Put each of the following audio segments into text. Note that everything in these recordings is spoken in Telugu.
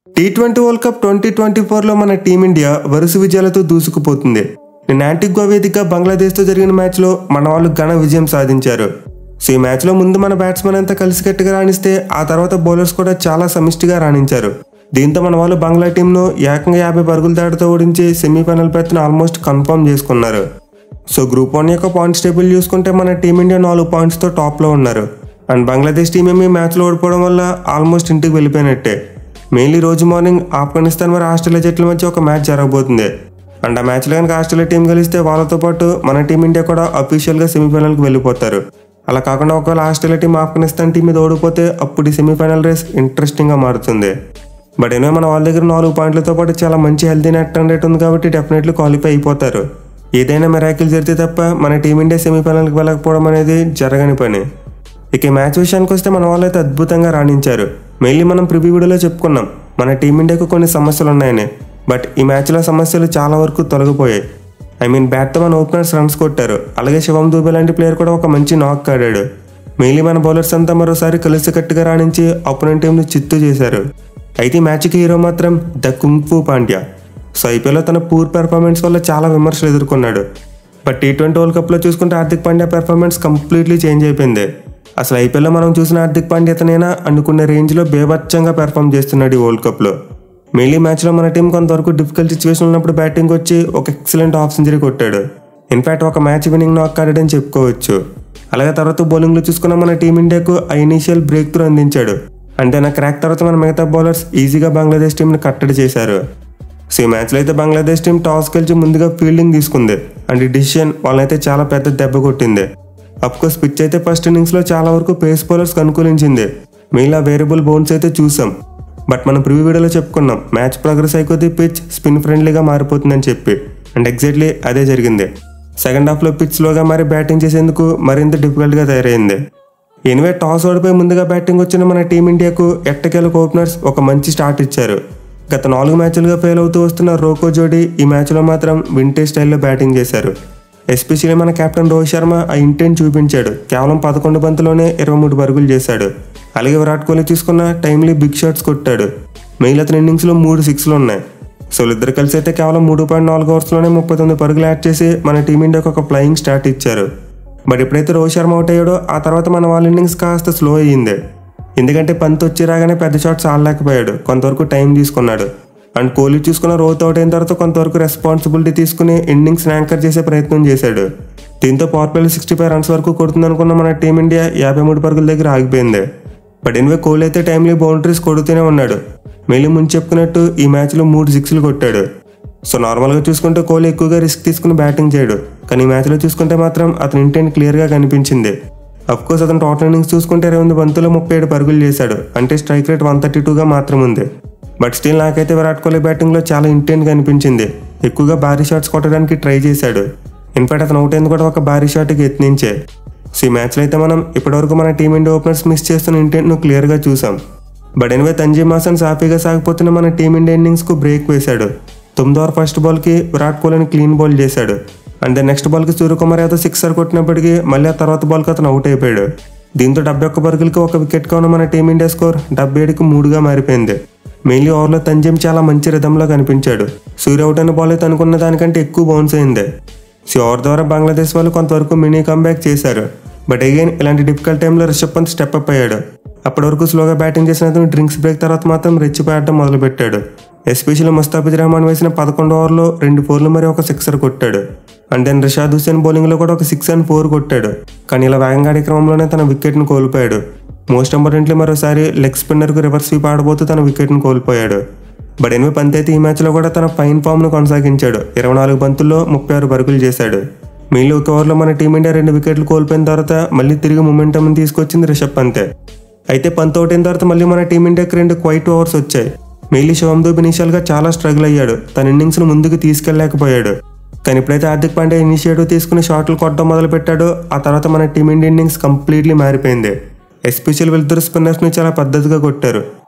టీ20 వరల్డ్ కప్ 2024లో మన టీమిండియా వరుస విజయాలతో దూసుకుపోతుంది. నిన్న యాంటిగ్వా వేదికగా బంగ్లాదేశ్తో జరిగిన మ్యాచ్లో మన వాళ్ళు ఘన విజయం సాధించారు. సో ఈ మ్యాచ్లో ముందు మన బ్యాట్స్మెన్ అంతా కలిసికట్టుగా రాణిస్తే ఆ తర్వాత బౌలర్స్ కూడా చాలా సమిష్టిగా రాణించారు. దీంతో మన వాళ్ళు బంగ్లా టీంను ఏకంగా 50 పరుగుల తేడాతో ఓడించి సెమీఫైనల్ బెర్త్ను ఆల్మోస్ట్ కన్ఫర్మ్ చేసుకున్నారు. సో గ్రూప్ 1 యొక్క పాయింట్స్ టేబుల్ చూసుకుంటే మన టీమిండియా 4 పాయింట్స్తో టాప్లో ఉన్నారు. అండ్ బంగ్లాదేశ్ టీం ఏమీ మ్యాచ్లో ఓడిపోవడం వల్ల ఆల్మోస్ట్ ఇంటికి వెళ్ళిపోయినట్టే. మెయిన్లీ రోజు మార్నింగ్ ఆఫ్ఘనిస్తాన్ మరి ఆస్ట్రేలియా జట్ల మధ్య ఒక మ్యాచ్ జరగబోతుంది. అండ్ ఆ మ్యాచ్లో కనుక ఆస్ట్రేలియా టీం గెలిస్తే వాళ్ళతో పాటు మన టీమిండియా కూడా అఫీషియల్గా సెమీఫైనల్కి వెళ్ళిపోతారు. అలా కాకుండా ఒకవేళ ఆస్ట్రేలియా టీం ఆఫ్ఘనిస్తాన్ టీం మీద ఓడిపోతే అప్పుడు ఈ సెమీఫైనల్ రేస్ ఇంట్రెస్టింగ్గా మారుతుంది. బట్ ఏమో మన వాళ్ళ దగ్గర 4 పాయింట్లతో పాటు చాలా మంచి హెల్తీ నెట్ రన్ రేట్ ఉంది కాబట్టి డెఫినెట్లీ క్వాలిఫై అయిపోతారు. ఏదైనా మిరాకిల్ జరిగితే తప్ప మన టీమిండియా సెమీఫైనల్కి వెళ్ళకపోవడం అనేది జరగని పని. ఇక మ్యాచ్ విషయానికి వస్తే మన వాళ్ళు అయితే అద్భుతంగా రాణించారు. మెయిన్లీ మనం ప్రివ్యూ వీడియోలో చెప్పుకున్నాం మన టీమిండియాకు కొన్ని సమస్యలు ఉన్నాయని. బట్ ఈ మ్యాచ్లో సమస్యలు చాలా వరకు తొలగిపోయాయి. బ్యాట్తో మన ఓపెనర్స్ రన్స్ కొట్టారు. అలాగే శివం దూబే లాంటి ప్లేయర్ కూడా ఒక మంచి నాక్ ఆడాడు. మెయిన్లీ మన బౌలర్స్ అంతా మరోసారి కలిసికట్టుగా రాణించి అపోనెంట్ టీంను చిత్తు చేశారు. అయితే ఈ మ్యాచ్కి హీరో మాత్రం ద కుంగ్ఫూ పాండ్యా. సో ఐపీఎల్లో తన పూర్ పెర్ఫార్మెన్స్ వల్ల చాలా విమర్శలు ఎదుర్కొన్నాడు. బట్ టీ20 వరల్డ్ కప్లో చూసుకుంటే Hardik Pandya performance completely change అయిపోయింది. అసలు ఐపీఎల్లో మనం చూసిన హార్దిక్ పాండ్యా అతనేనా అనుకునే రేంజ్లో బేభత్సంగా పెర్ఫామ్ చేస్తున్నాడు ఈ వరల్డ్ కప్లో. మెయిన్లీ మ్యాచ్లో మన టీం కొంతవరకు డిఫికల్ట్ సిచ్యువేషన్ ఉన్నప్పుడు బ్యాటింగ్ వచ్చి ఒక ఎక్సలెంట్ హాఫ్ సెంచరీ కొట్టాడు. ఇన్ఫాక్ట్ ఒక మ్యాచ్ విన్నింగ్ నాక్ ఆడాడని చెప్పుకోవచ్చు. అలాగే తర్వాత బౌలింగ్లో చూసుకున్న మన టీమిండియాకు ఆ ఇనీషియల్ బ్రేక్ త్రూ అందించాడు. అంటే నా క్రాక్ తర్వాత మన మిగతా బౌలర్స్ ఈజీగా బంగ్లాదేశ్ టీంని కట్టడి చేశారు. సో ఈ మ్యాచ్లో అయితే బంగ్లాదేశ్ టీం టాస్ గెలిచి ముందుగా ఫీల్డింగ్ తీసుకుంది. అండ్ ఈ డిసిషన్ వాళ్ళనైతే చాలా పెద్ద దెబ్బ కొట్టింది. అఫ్కోర్స్ పిచ్ అయితే ఫస్ట్ ఇన్నింగ్స్లో చాలా వరకు పేస్ బౌలర్స్కి అనుకూలించింది. మెయిన్గా వేరియబుల్ బౌన్స్ అయితే చూసాం. బట్ మనం ప్రివ్యూ వీడియోలో చెప్పుకున్నాం మ్యాచ్ ప్రోగ్రెస్ అయిపోతే పిచ్ స్పిన్ ఫ్రెండ్లీగా మారిపోతుందని చెప్పి. అండ్ ఎగ్జాక్ట్లీ అదే జరిగింది. సెకండ్ హాఫ్లో పిచ్ స్లోగా మారి బ్యాటింగ్ చేసేందుకు మరింత డిఫికల్ట్గా తయారైంది. ఎనివే టాస్ ఓడిపోయి ముందుగా బ్యాటింగ్ వచ్చిన మన టీమిండియాకు ఎట్టకేలకు ఓపెనర్స్ ఒక మంచి స్టార్ట్ ఇచ్చారు. గత 4 మ్యాచ్లుగా ఫెయిల్ అవుతూ వస్తున్న రోకో జోడీ ఈ మ్యాచ్లో మాత్రం వింటేజ్ స్టైల్లో బ్యాటింగ్ చేశారు. ఎస్పెషల్లీ మన కెప్టెన్ రోహిత్ శర్మ ఆ ఇంటెంట్ చూపించాడు. కేవలం 11 బంతుల్లోనే 23 పరుగులు చేశాడు. అలాగే విరాట్ కోహ్లీ తీసుకున్న టైమ్లీ బిగ్ షాట్స్ కొట్టాడు. మెయిన్ అతని ఇన్నింగ్స్లో 3 సిక్స్లు ఉన్నాయి. సో వీళ్ళిద్దరు కలిసి అయితే కేవలం 3.4 ఓవర్స్లోనే 39 పరుగులు యాడ్ చేసి మన టీమిండియాకు ఒక ఫ్లయింగ్ స్టార్ట్ ఇచ్చారు. బట్ ఎప్పుడైతే రోహిత్ శర్మ అవుట్ అయ్యాడో ఆ తర్వాత మన వాళ్ళ ఇన్నింగ్స్ కాస్త స్లో అయ్యింది. ఎందుకంటే పంత్ వచ్చి రాగానే పెద్ద షాట్స్ ఆడలేకపోయాడు. కొంతవరకు టైం తీసుకున్నాడు. అండ్ కోహ్లీ చూసుకున్న రోహిత్ అవుట్ అయిన తర్వాత కొంతవరకు రెస్పాన్సిబిలిటీ తీసుకుని ఇన్నింగ్స్ యాంకర్ చేసే ప్రయత్నం చేశాడు. దీంతో పవర్ ప్లేలో 65 రన్స్ వరకు కొడుతుందనుకున్న మన టీమిండియా 53 పరుగుల దగ్గర ఆగిపోయింది. బట్ ఎనివే కోహ్లీ అయితే టైమ్లీ బౌండరీస్ కొడుతూనే ఉన్నాడు. మెయిన్లీ ముందు చెప్పుకున్నట్టు ఈ మ్యాచ్లో 3 సిక్స్లు కొట్టాడు. సో నార్మల్గా చూసుకుంటే కోహ్లీ ఎక్కువగా రిస్క్ తీసుకుని బ్యాటింగ్ చేయడు. కానీ ఈ మ్యాచ్లో చూసుకుంటే మాత్రం అతని ఇంటెంట్ క్లియర్గా కనిపించింది. అఫ్కోర్స్ అతను టోటల్ ఇన్నింగ్స్ చూసుకుంటే 28 బంతుల్లో 37 పరుగులు చేశాడు. అంటే స్ట్రైక్ రేట్ 132గా మాత్రం ఉంది. బట్ స్టిల్ నాకైతే విరాట్ కోహ్లీ బ్యాటింగ్లో చాలా ఇంటెంట్ కనిపించింది. ఎక్కువగా భారీ షాట్స్ కొట్టడానికి ట్రై చేశాడు. ఇన్ఫాక్ట్ అతను అవుట్ అయింది కూడా ఒక భారీ షాట్కి యత్నించే. సో ఈ మ్యాచ్లో అయితే మనం ఇప్పటివరకు మన టీమిండియా ఓపెనర్స్ మిస్ చేస్తున్న ఇంటెంట్ను క్లియర్గా చూసాం. బట్ ఎనివే తంజీమ్ హాసన్ సాఫీగా సాగిపోతున్న మన టీమిండియా ఇన్నింగ్స్కు బ్రేక్ వేశాడు. 9వ ఓవర్ ఫస్ట్ బాల్కి విరాట్ కోహ్లీని క్లీన్ బౌల్ చేశాడు. అండ్ నెక్స్ట్ బాల్కి సూర్యకుమార్ యాదవ్ 6 కొట్టినప్పటికీ మళ్ళీ ఆ తర్వాత బాల్కి అతను అవుట్ అయిపోయాడు. దీంతో 71 పరుగులకి ఒక వికెట్గా ఉన్న మన టీమిండియా స్కోర్ 77కి 3గా మారిపోయింది. మెయిన్లీ ఓవర్లో తంజీమ్ చాలా మంచి రిథంలో కనిపించాడు. సూర్య అవుట్ అయిన బాల్ అయితే అనుకున్న దానికంటే ఎక్కువ బౌన్స్ అయింది. సో ఓవర్ ద్వారా బంగ్లాదేశ్ వాళ్ళు కొంతవరకు మినీ కంబ్యాక్ చేశారు. బట్ అగైన్ ఇలాంటి డిఫికల్ట్ టైంలో రిషబ్ పంత్ స్టెప్ అప్ అయ్యాడు. అప్పటి వరకు స్లోగా బ్యాటింగ్ చేసిన అతను డ్రింక్స్ బ్రేక్ తర్వాత మాత్రం రెచ్చిపోయడం మొదలుపెట్టాడు. ఎస్పెషల్లీ ముస్తాఫిజ్ రహమాన్ వేసిన 11వ ఓవర్లో 2 4లు మరి ఒక 6 కొట్టాడు. అండ్ దెన్ రిషాద్ హుసేన్ బౌలింగ్లో కూడా ఒక 6 and 4 కొట్టాడు. కానీ ఇలా వేగంగా ఆడే క్రమంలోనే తన వికెట్ను కోల్పోయాడు. మోస్ట్ ఇంపార్టెంట్లీ మరోసారి లెగ్ స్పిన్నర్కు రివర్స్ స్వీప్ ఆడబోతూ తన వికెట్ను కోల్పోయాడు. బట్ ఎనివే పంత్ అయితే ఈ మ్యాచ్లో కూడా తన ఫైన్ ఫామ్ను కొనసాగించాడు. 24 బంతుల్లో 36 పరుగులు చేశాడు. మెయిన్లీ ఒక ఓవర్లో మన టీమిండియా 2 వికెట్లు కోల్పోయిన తర్వాత మళ్ళీ తిరిగి మొమెంటంని తీసుకొచ్చింది రిషబ్ పంతే. అయితే పంత్ అవుట్ అయిన తర్వాత మళ్ళీ మన టీమిండియాకి 2 క్వైట్ ఓవర్స్ వచ్చాయి. మెయిన్లీ శివం దూబే ఇనిషియల్గా చాలా స్ట్రగుల్ అయ్యాడు. తన ఇన్నింగ్స్ను ముందుకు తీసుకెళ్లేకపోయాడు. కానీ ఎప్పుడైతే హార్దిక్ పాండ్యా ఇనిషియేటివ్ తీసుకుని షాట్లు కొట్టడం మొదలుపెట్టాడో ఆ తర్వాత మన టీమిండియా ఇన్నింగ్స్ కంప్లీట్లీ మారిపోయింది. ఎస్పెషల్ వీళ్ళిద్దరు స్పిన్నర్స్ని చాలా పద్ధతిగా కొట్టారు.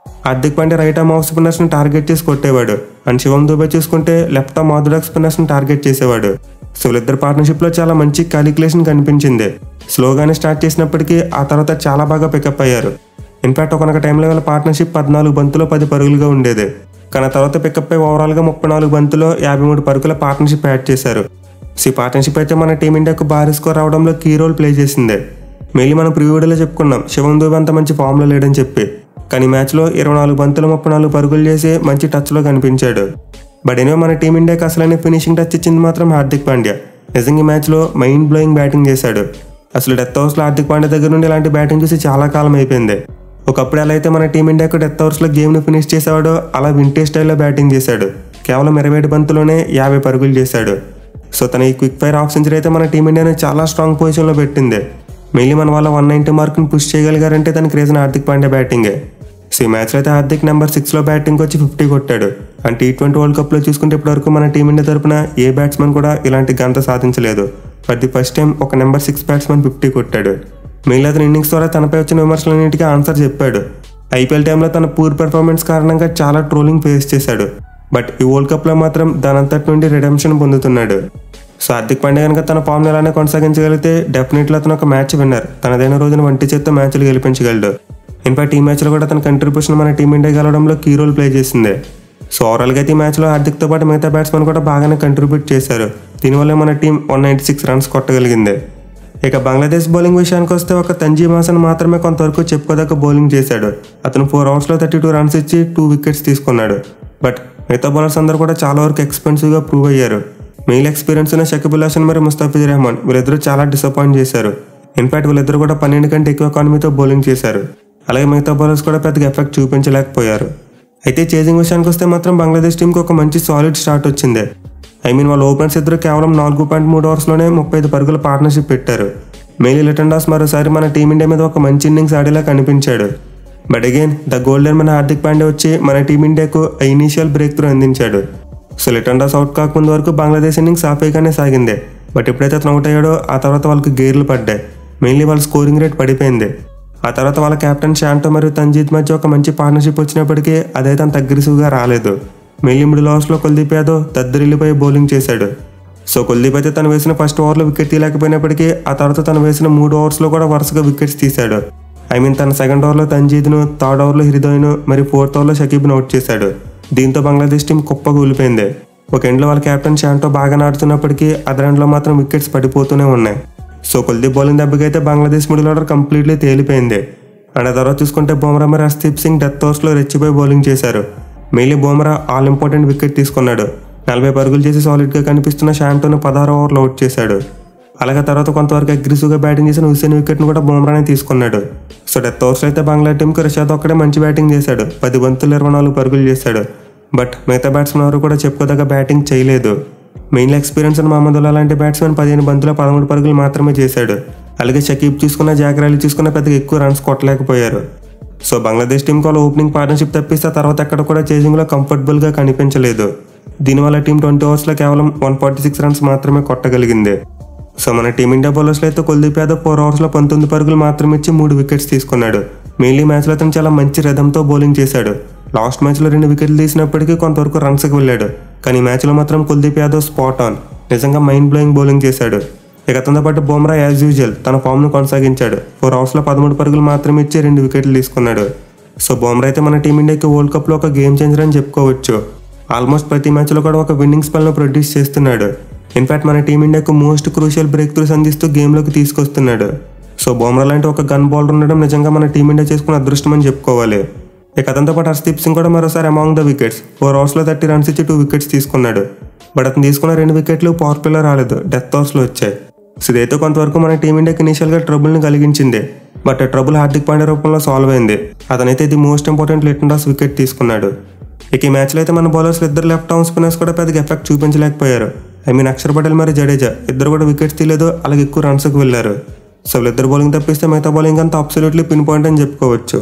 Hardik Pandya right arm off స్పిన్నర్స్ని టార్గెట్ చేసి కొట్టేవాడు. అండ్ శివం దూబే చూసుకుంటే లెఫ్ట్ ఆర్మ్ ఆర్థోడాక్స్ స్పిన్నర్స్ని టార్గెట్ చేసేవాడు. సో వీళ్ళిద్దరు పార్ట్నర్షిప్లో చాలా మంచి క్యాలిక్యులేషన్ కనిపించింది. స్లోగానే స్టార్ట్ చేసినప్పటికీ ఆ తర్వాత చాలా బాగా పికప్ అయ్యారు. ఇన్ఫాక్ట్ ఒకనొక టైంలో వాళ్ళ పార్ట్నర్షిప్ 14 బంతుల్లో 10 పరుగులుగా ఉండేది. కానీ తర్వాత పికప్ అయి ఓవరాల్గా 34 బంతుల్లో 53 పరుగుల పార్ట్నర్షిప్ యాడ్ చేశారు. ఈ పార్ట్నర్షిప్ అయితే మన టీమిండియాకు భారీ స్కోర్ రావడంలో కీ రోల్ ప్లే చేసింది. మెయిన్లీ మనం ప్రివ్యూలో చెప్పుకున్నాం శివం దూబే అంత మంచి ఫామ్లో లేడని చెప్పి. కానీ మ్యాచ్లో 24 బంతులు 34 పరుగులు చేసి మంచి టచ్లో కనిపించాడు. బట్ ఎనివే మన టీమిండియాకి అసలైన ఫినిషింగ్ టచ్ ఇచ్చింది మాత్రం హార్దిక్ పాండ్యా. నిజంగా ఈ మ్యాచ్లో మైండ్ బ్లోయింగ్ బ్యాటింగ్ చేశాడు. అసలు డెత్ ఓవర్స్లో హార్దిక్ పాండ్యా దగ్గర నుండి ఇలాంటి బ్యాటింగ్ చూసి చాలా కాలం అయిపోయింది. ఒకప్పుడు ఎలా అయితే మన టీమిండియాకు డెత్ ఓవర్స్లో గేమ్ను ఫినిష్ చేసేవాడో అలా వింటేజ్ స్టైల్లో బ్యాటింగ్ చేశాడు. కేవలం 27 బంతుల్లోనే 50 పరుగులు చేశాడు. సో తన ఈ క్విక్ ఫైర్ హాఫ్ సెంచరీ అయితే మన టీమిండియాని చాలా స్ట్రాంగ్ పొజిషన్లో పెట్టింది. మెయిన్లీ మన వాళ్ళ 190 మార్కుని పుష్ చేయగలిగారంటే దానికి రీజన్ హార్దిక్ పాండ్యా బ్యాటింగే. సో ఈ మ్యాచ్లో అయితే హార్దిక్ నెంబర్ 6లో బ్యాటింగ్ వచ్చి 50 కొట్టాడు. అండ్ T20 వరల్డ్ కప్లో చూసుకుంటే ఇప్పటివరకు మన టీమిండియా తరపున ఏ బ్యాట్స్మెన్ కూడా ఇలాంటి ఘనత సాధించలేదు. బట్ ది ఫస్ట్ టైం ఒక నెంబర్ 6 బ్యాట్స్మెన్ 50 కొట్టాడు. మెయిన్లీ అతని ఇన్నింగ్స్ ద్వారా తనపై వచ్చిన విమర్శలన్నింటికీ ఆన్సర్ చెప్పాడు. ఐపీఎల్ టైంలో తన పూర్ పెర్ఫార్మెన్స్ కారణంగా చాలా ట్రోలింగ్ ఫేస్ చేశాడు. బట్ ఈ వరల్డ్ కప్లో మాత్రం దానంతటి నుండి రిడెంప్షన్ పొందుతున్నాడు. సో హార్దిక్ పాండ్యా కనుక తన ఫామ్ని ఎలానే కొనసాగించగలిగితే డెఫినెట్లీ అతను ఒక మ్యాచ్ విన్నర్. తనదైన రోజున వంటి చేత్తో మ్యాచ్లు గెలిపించగలడు. ఇన్ఫాక్ట్ ఈ మ్యాచ్లో కూడా తన కంట్రిబ్యూషన్ మన టీమిండియా గెలవడంలో కీ రోల్ ప్లే చేసింది. సో ఓవరాల్గా అయితే ఈ మ్యాచ్లో హార్దిక్తో పాటు మిగతా బ్యాట్స్మెన్ కూడా బాగానే కంట్రిబ్యూట్ చేశారు. దీనివల్ల మన టీం 196 రన్స్ కొట్టగలిగింది. ఇక బంగ్లాదేశ్ బౌలింగ్ విషయానికి వస్తే ఒక తంజీమ్ హాసన్ మాత్రమే కొంతవరకు చెప్పుకోదగ్గ బౌలింగ్ చేశాడు. అతను 4 ఓవర్స్లో 32 రన్స్ ఇచ్చి 2 వికెట్స్ తీసుకున్నాడు. బట్ మిగతా బౌలర్స్ అందరూ కూడా చాలా వరకు ఎక్స్పెన్సివ్గా ప్రూవ్ అయ్యారు. మెయిల్ ఎక్స్పీరియన్స్ ఉన్న షకీబుల్ హసన్ మరియు ముస్తాఫిజుర్ రెహమాన్ వీళ్ళిద్దరూ చాలా డిసప్పాయింట్ చేశారు. ఇన్ఫాక్ట్ వీళ్ళిద్దరూ కూడా 12 కంటే ఎక్కువ ఎకానమీతో బౌలింగ్ చేశారు. అలాగే మిగతా బౌలర్స్ కూడా పెద్దగా ఎఫెక్ట్ చూపించలేకపోయారు. అయితే చేజింగ్ విషయానికి వస్తే మాత్రం బంగ్లాదేశ్ టీంకి ఒక మంచి సాలిడ్ స్టార్ట్ వచ్చింది. వాళ్ళ ఓపెనర్స్ ఇద్దరు కేవలం 4.3 ఓవర్స్లోనే 35 పరుగుల పార్ట్నర్షిప్ పెట్టారు. మెయిలీ లిటన్ దాస్ మరోసారి మన టీమిండియా మీద ఒక మంచి ఇన్నింగ్స్ ఆడేలా కనిపించాడు. బట్ అగైన్ ద గోల్డెన్ మన హార్దిక్ పాండ్యా వచ్చి మన టీమిండియాకు ఇనీషియల్ బ్రేక్ త్రూ అందించాడు. సో లిటన్ దాస్ అవుట్ కాకముందు వరకు బంగ్లాదేశ్ ఇన్నింగ్స్ సాఫీగానే సాగింది. బట్ ఎప్పుడైతే అతను అవుట్ అయ్యాడో ఆ తర్వాత వాళ్ళకి గేర్లు పడ్డాయి. మెయిన్లీ వాళ్ళ స్కోరింగ్ రేట్ పడిపోయింది. ఆ తర్వాత వాళ్ళ కెప్టెన్ శాంటో మరియు తంజీద్ మధ్య ఒక మంచి పార్ట్నర్షిప్ వచ్చినప్పటికీ అదైతే అంత అగ్రెసివ్గా రాలేదు. మెయిన్లీ మిడిల్ ఓవర్స్లో కుల్దీప్ యాదవ్ దద్దరిల్లిపోయి బౌలింగ్ చేశాడు. సో కుల్దీప్ అయితే తను వేసిన ఫస్ట్ ఓవర్లో వికెట్ తీయలేకపోయినప్పటికీ ఆ తర్వాత తను వేసిన 3 ఓవర్స్లో కూడా వరుసగా వికెట్స్ తీశాడు. తన సెకండ్ ఓవర్లో తంజీద్ను, థర్డ్ ఓవర్లో హృదయ్ను మరియు 4th ఓవర్లో షకీబ్ను అవుట్ చేశాడు. దీంతో బంగ్లాదేశ్ టీం కుప్పగా కూలిపోయింది. ఒక ఎండ్లో వాళ్ళ కెప్టెన్ శాంటో బాగా ఆడుతున్నప్పటికీ అదర్ ఎండ్లో మాత్రం వికెట్స్ పడిపోతూనే ఉన్నాయి. సో కుల్దీప్ బౌలింగ్ దెబ్బకైతే బంగ్లాదేశ్ మిడిల్ ఆర్డర్ కంప్లీట్లీ తేలిపోయింది. అండ్ ఆ తర్వాత చూసుకుంటే బుమ్రా మరియు హర్షదీప్ సింగ్ డెత్ ఓవర్స్లో రెచ్చిపోయి బౌలింగ్ చేశారు. Mainly Bumrah all important wicket తీసుకున్నాడు. 40 పరుగులు చేసి సాలిడ్గా కనిపిస్తున్న శాంటోను 16 ఓవర్లో అవుట్ చేశాడు. అలాగే తర్వాత కొంతవరకు అగ్రెసివ్గా బ్యాటింగ్ చేసిన హుస్సేన్ వికెట్ను కూడా బుమ్రానే తీసుకున్నాడు. సో డెత్ ఓవర్స్లో అయితే బంగ్లా టీంకి రిషాద్ ఒక్కడే మంచి బ్యాటింగ్ చేశాడు. 10 బంతులు 24 పరుగులు చేశాడు. బట్ మిగతా బ్యాట్స్మెన్ ఎవరు కూడా చెప్పుకోదగ్గ బ్యాటింగ్ చేయలేదు. మెయిన్లీ ఎక్స్పీరియన్స్ ఉన్న మహమ్మదుల్లా లాంటి బ్యాట్స్మెన్ 15 బంతుల 13 పరుగులు మాత్రమే చేశాడు. అలాగే షకీబ్ తీసుకున్న, జాక్ రైలీ తీసుకున్న పెద్దగా ఎక్కువ రన్స్ కొట్టలేకపోయారు. సో బంగ్లాదేశ్ టీంకి వాళ్ళ ఓపెనింగ్ పార్ట్నర్షిప్ తప్పిస్తే తర్వాత ఎక్కడ కూడా చేజింగ్లో కంఫర్టబుల్గా కనిపించలేదు. దీనివల్ల టీం 20 ఓవర్స్లో కేవలం 146 రన్స్ మాత్రమే కొట్టగలిగింది. సో మన టీమిండియా బౌలర్స్లో అయితే కుల్దీప్ యాదవ్ 4 ఓవర్స్లో 19 పరుగులు మాత్రమే ఇచ్చి 3 వికెట్స్ తీసుకున్నాడు. మెయిన్లీ మ్యాచ్లో అతను చాలా మంచి రిథంతో బౌలింగ్ చేశాడు. లాస్ట్ మ్యాచ్లో 2 వికెట్లు తీసినప్పటికీ కొంతవరకు రన్స్కి వెళ్ళాడు. కానీ ఈ మ్యాచ్లో మాత్రం కుల్దీప్ యాదవ్ స్పాట్ ఆన్, నిజంగా మైండ్ బ్లోయింగ్ బౌలింగ్ చేశాడు. ఇక అతనితో పాటు బుమ్రా యాజ్ యూజువల్ తన ఫామ్ను కొనసాగించాడు. 4 ఓవర్స్లో 13 పరుగులు మాత్రమే ఇచ్చి 2 వికెట్లు తీసుకున్నాడు. సో బుమ్రా అయితే మన టీమిండియాకి వరల్డ్ కప్లో ఒక గేమ్ చేంజర్ అని చెప్పుకోవచ్చు. ఆల్మోస్ట్ ప్రతి మ్యాచ్లో కూడా ఒక విన్నింగ్ స్పెల్ను ప్రొడ్యూస్ చేస్తున్నాడు. ఇన్ఫాక్ట్ మన టీమిండియాకు మోస్ట్ క్రూషియల్ బ్రేక్ త్రూస్ అందిస్తూ గేమ్లోకి తీసుకొస్తున్నాడు. సో బుమ్రా లాంటి ఒక గన్ బౌలర్ ఉండడం నిజంగా మన టీమిండియా చేసుకున్న అదృష్టం అని చెప్పుకోవాలి. ఇక అతనితో పాటు హర్షదీప్ సింగ్ కూడా మరోసారి అమాంగ్ ద వికెట్స్ 4 ఓవర్స్లో 30 రన్స్ ఇచ్చి 2 వికెట్స్ తీసుకున్నాడు. బట్ అతను తీసుకున్న 2 వికెట్లు పవర్ ప్లేలో రాలేదు, డెత్ ఓవర్స్లో వచ్చాయి. సో ఇదైతే కొంతవరకు మన టీమిండియాకి ఇనిషియల్గా ట్రబుల్ని కలిగించింది. బట్ ఆ ట్రబుల్ హార్దిక్ పాండ్యా రూపంలో సాల్వ్ అయింది. అతనైతే ఇది most important Liton Das wicket తీసుకున్నాడు. ఇక ఈ మ్యాచ్లో అయితే మన బౌలర్స్ ఇద్దరు లెఫ్ట్ ఆర్మ్ స్పిన్నర్స్ కూడా పెద్దగా ఎఫెక్ట్ చూపించలేకపోయారు. అక్షర్ పటేల్ మరియు జడేజా ఇద్దరు కూడా వికెట్స్ తీయలేదు, అలాగే ఎక్కువ రన్స్కి వెళ్ళారు. సో వీళ్ళిద్దరు బౌలింగ్ తప్పిస్తే మిగతా బౌలింగ్ అంతా అబ్సల్యూట్లీ పిన్ పాయింట్ అని చెప్పుకోవచ్చు.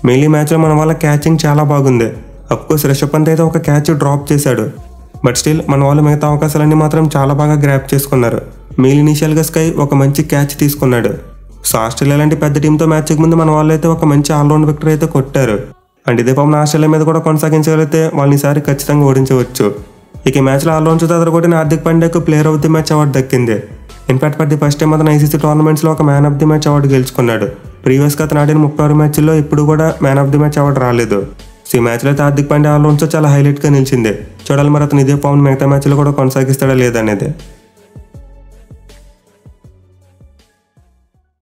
మెయిన్లీ మ్యాచ్లో మన వాళ్ళ క్యాచింగ్ చాలా బాగుంది. అఫ్కోర్స్ రిషబ్ పంత్ అయితే ఒక క్యాచ్ డ్రాప్ చేశాడు. బట్ స్టిల్ మన వాళ్ళు మిగతా అవకాశాలన్నీ మాత్రం చాలా బాగా గ్రాప్ చేసుకున్నారు. మెయిల్ ఇనీషియల్గా స్కై ఒక మంచి క్యాచ్ తీసుకున్నాడు. సో ఆస్ట్రేలియా లాంటి పెద్ద టీంతో మ్యాచ్కి ముందు మన వాళ్ళు అయితే ఒక మంచి ఆల్రౌండ్ వికెట్ అయితే కొట్టారు. అండ్ ఇదే పాపం ఆస్ట్రేలియా మీద కూడా కొనసాగించగలిగితే వాళ్ళని ఈసారి ఖచ్చితంగా ఓడించవచ్చు. ఇక ఈ మ్యాచ్లో ఆల్రౌండ్స్ కొట్టిన హార్దిక్ పాండ్యాకు player of the match award దక్కింది. In fact for the first time అతను ఐసీసీ టోర్నమెంట్స్లో ఒక man of the match award గెలుచుకున్నాడు. ప్రీవియస్గా అతను ఆడిన 36 మ్యాచ్ల్లో ఇప్పుడు కూడా man of the match award రాలేదు. సో ఈ మ్యాచ్లో అయితే హార్దిక్ పాండ్యా ఆల్రౌండ్స్ చాలా హైలైట్గా నిలిచింది. చూడాలి మరి అతను ఇదే ఫామ్ మిగతా మ్యాచ్లో కూడా కొనసాగిస్తాడా లేదనేది.